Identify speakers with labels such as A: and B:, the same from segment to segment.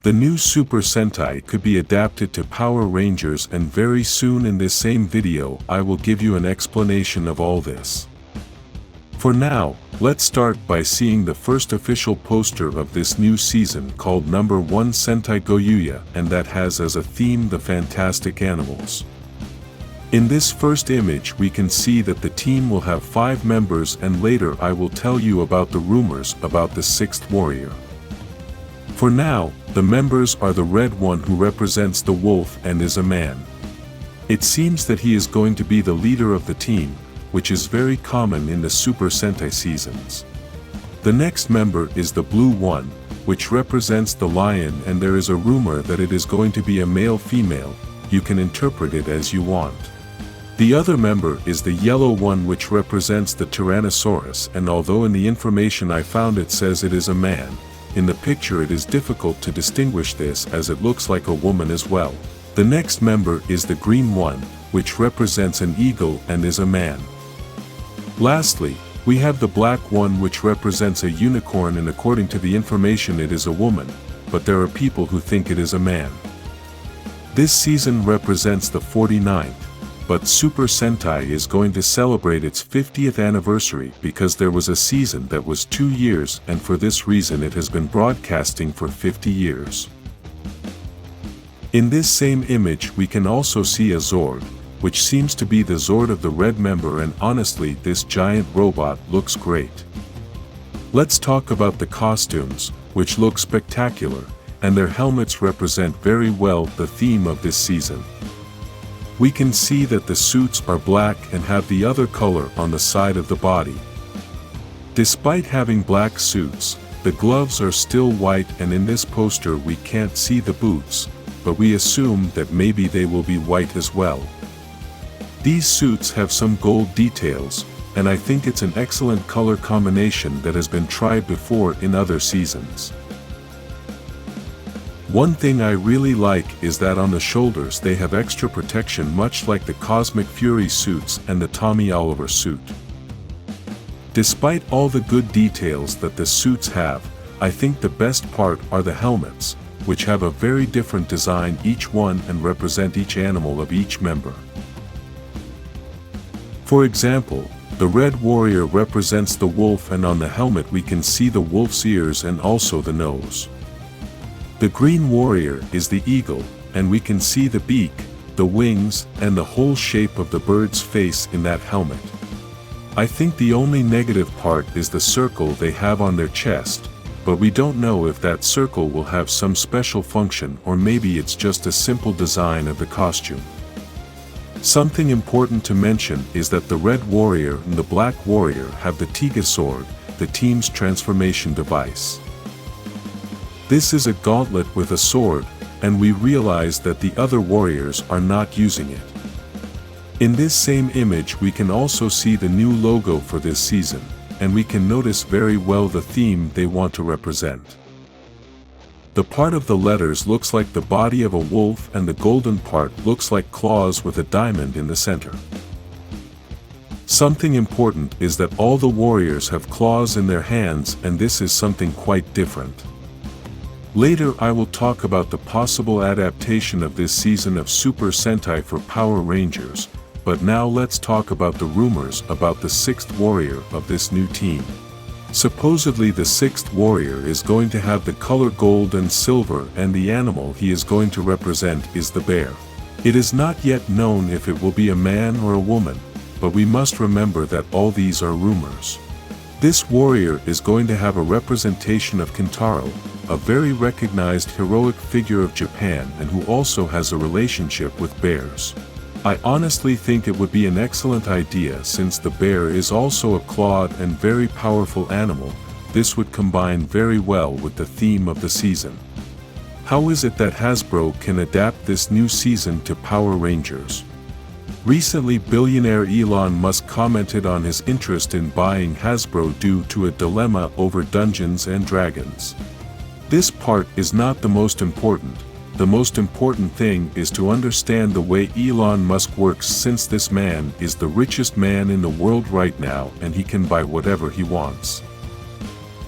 A: The new Super Sentai could be adapted to Power Rangers, and very soon in this same video I will give you an explanation of all this. For now, let's start by seeing the first official poster of this new season called number 1 Sentai Gozyuger, and that has as a theme the fantastic animals. In this first image we can see that the team will have 5 members, and later I will tell you about the rumors about the 6th warrior. For now, the members are the red one who represents the wolf and is a man. It seems that he is going to be the leader of the team, which is very common in the Super Sentai seasons. The next member is the blue one, which represents the lion, and there is a rumor that it is going to be a male-female. You can interpret it as you want. The other member is the yellow one, which represents the Tyrannosaurus, and although in the information I found it says it is a man, in the picture it is difficult to distinguish this as it looks like a woman as well. The next member is the green one, which represents an eagle and is a man. Lastly, we have the black one, which represents a unicorn, and according to the information it is a woman, but there are people who think it is a man. This season represents the 49th, but Super Sentai is going to celebrate its 50th anniversary because there was a season that was 2 years, and for this reason it has been broadcasting for 50 years. In this same image we can also see a Zord, which seems to be the Zord of the red member, and honestly this giant robot looks great. Let's talk about the costumes, which look spectacular, and their helmets represent very well the theme of this season. We can see that the suits are black and have the other color on the side of the body. Despite having black suits, the gloves are still white, and in this poster we can't see the boots, but we assume that maybe they will be white as well. These suits have some gold details, and I think it's an excellent color combination that has been tried before in other seasons. One thing I really like is that on the shoulders they have extra protection, much like the Cosmic Fury suits and the Tommy Oliver suit. Despite all the good details that the suits have, I think the best part are the helmets, which have a very different design each one and represent each animal of each member. For example, the red warrior represents the wolf, and on the helmet we can see the wolf's ears and also the nose. The green warrior is the eagle, and we can see the beak, the wings, and the whole shape of the bird's face in that helmet. I think the only negative part is the circle they have on their chest, but we don't know if that circle will have some special function, or maybe it's just a simple design of the costume. Something important to mention is that the red warrior and the black warrior have the Tiga sword, the team's transformation device. This is a gauntlet with a sword, and we realize that the other warriors are not using it. In this same image we can also see the new logo for this season, and we can notice very well the theme they want to represent. The part of the letters looks like the body of a wolf, and the golden part looks like claws with a diamond in the center. Something important is that all the warriors have claws in their hands, and this is something quite different. Later I will talk about the possible adaptation of this season of Super Sentai for Power Rangers, but now let's talk about the rumors about the 6th warrior of this new team. Supposedly the 6th warrior is going to have the color gold and silver, and the animal he is going to represent is the bear. It is not yet known if it will be a man or a woman, but we must remember that all these are rumors. This warrior is going to have a representation of Kintaro, a very recognized heroic figure of Japan and who also has a relationship with bears. I honestly think it would be an excellent idea, since the bear is also a clawed and very powerful animal. This would combine very well with the theme of the season. How is it that Hasbro can adapt this new season to Power Rangers? Recently, billionaire Elon Musk commented on his interest in buying Hasbro due to a dilemma over Dungeons and Dragons. This part is not the most important. The most important thing is to understand the way Elon Musk works, since this man is the richest man in the world right now and he can buy whatever he wants.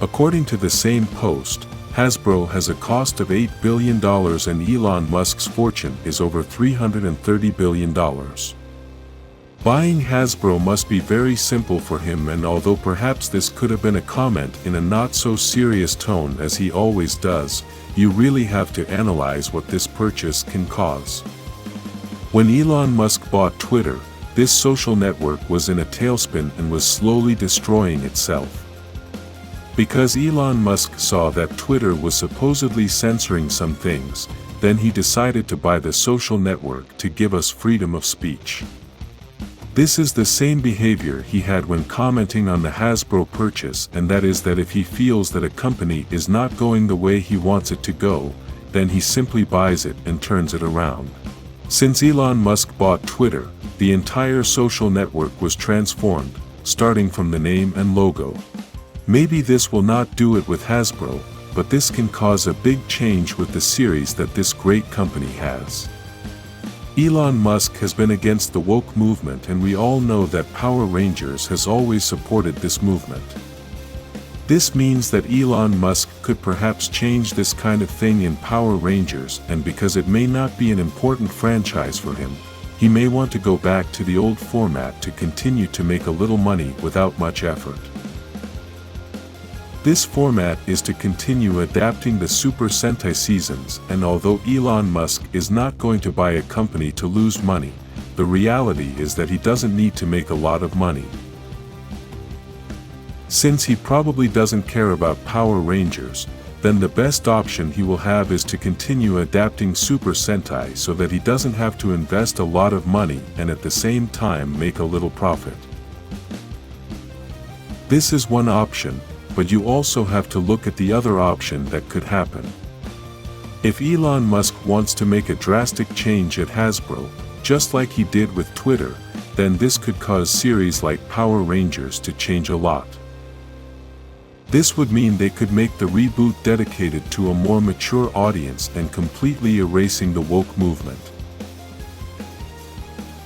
A: According to the same post, Hasbro has a cost of $8 billion and Elon Musk's fortune is over $330 billion. Buying Hasbro must be very simple for him, and although perhaps this could have been a comment in a not-so-serious tone as he always does, you really have to analyze what this purchase can cause. When Elon Musk bought Twitter, this social network was in a tailspin and was slowly destroying itself. Because Elon Musk saw that Twitter was supposedly censoring some things, then he decided to buy the social network to give us freedom of speech. This is the same behavior he had when commenting on the Hasbro purchase, and that is that if he feels that a company is not going the way he wants it to go, then he simply buys it and turns it around. Since Elon Musk bought Twitter, the entire social network was transformed, starting from the name and logo. Maybe this will not do it with Hasbro, but this can cause a big change with the series that this great company has. Elon Musk has been against the woke movement, and we all know that Power Rangers has always supported this movement. This means that Elon Musk could perhaps change this kind of thing in Power Rangers, and because it may not be an important franchise for him, he may want to go back to the old format to continue to make a little money without much effort. This format is to continue adapting the Super Sentai seasons, and although Elon Musk is not going to buy a company to lose money, the reality is that he doesn't need to make a lot of money. Since he probably doesn't care about Power Rangers, then the best option he will have is to continue adapting Super Sentai so that he doesn't have to invest a lot of money and at the same time make a little profit. This is one option, but you also have to look at the other option that could happen. If Elon Musk wants to make a drastic change at Hasbro, just like he did with Twitter, then this could cause series like Power Rangers to change a lot. This would mean they could make the reboot dedicated to a more mature audience and completely erasing the woke movement.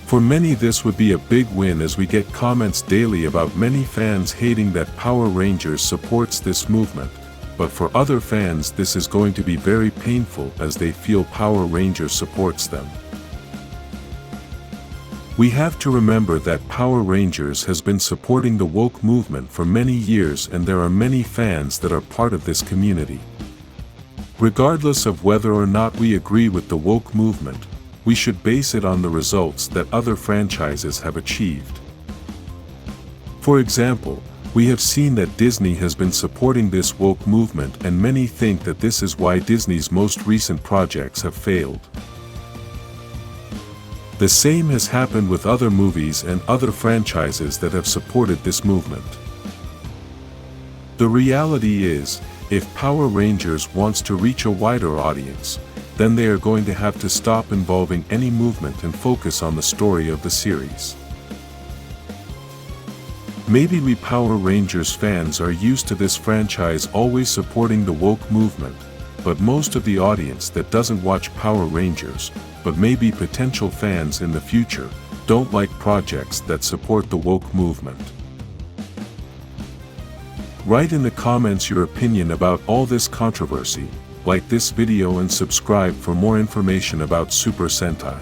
A: For many, this would be a big win, as we get comments daily about many fans hating that Power Rangers supports this movement, but for other fans this is going to be very painful as they feel Power Rangers supports them. We have to remember that Power Rangers has been supporting the woke movement for many years, and there are many fans that are part of this community. Regardless of whether or not we agree with the woke movement, we should base it on the results that other franchises have achieved. For example, we have seen that Disney has been supporting this woke movement, and many think that this is why Disney's most recent projects have failed. The same has happened with other movies and other franchises that have supported this movement. The reality is, if Power Rangers wants to reach a wider audience, then they are going to have to stop involving any movement and focus on the story of the series. Maybe we Power Rangers fans are used to this franchise always supporting the woke movement, but most of the audience that doesn't watch Power Rangers, but may be potential fans in the future, don't like projects that support the woke movement. Write in the comments your opinion about all this controversy. Like this video and subscribe for more information about Super Sentai.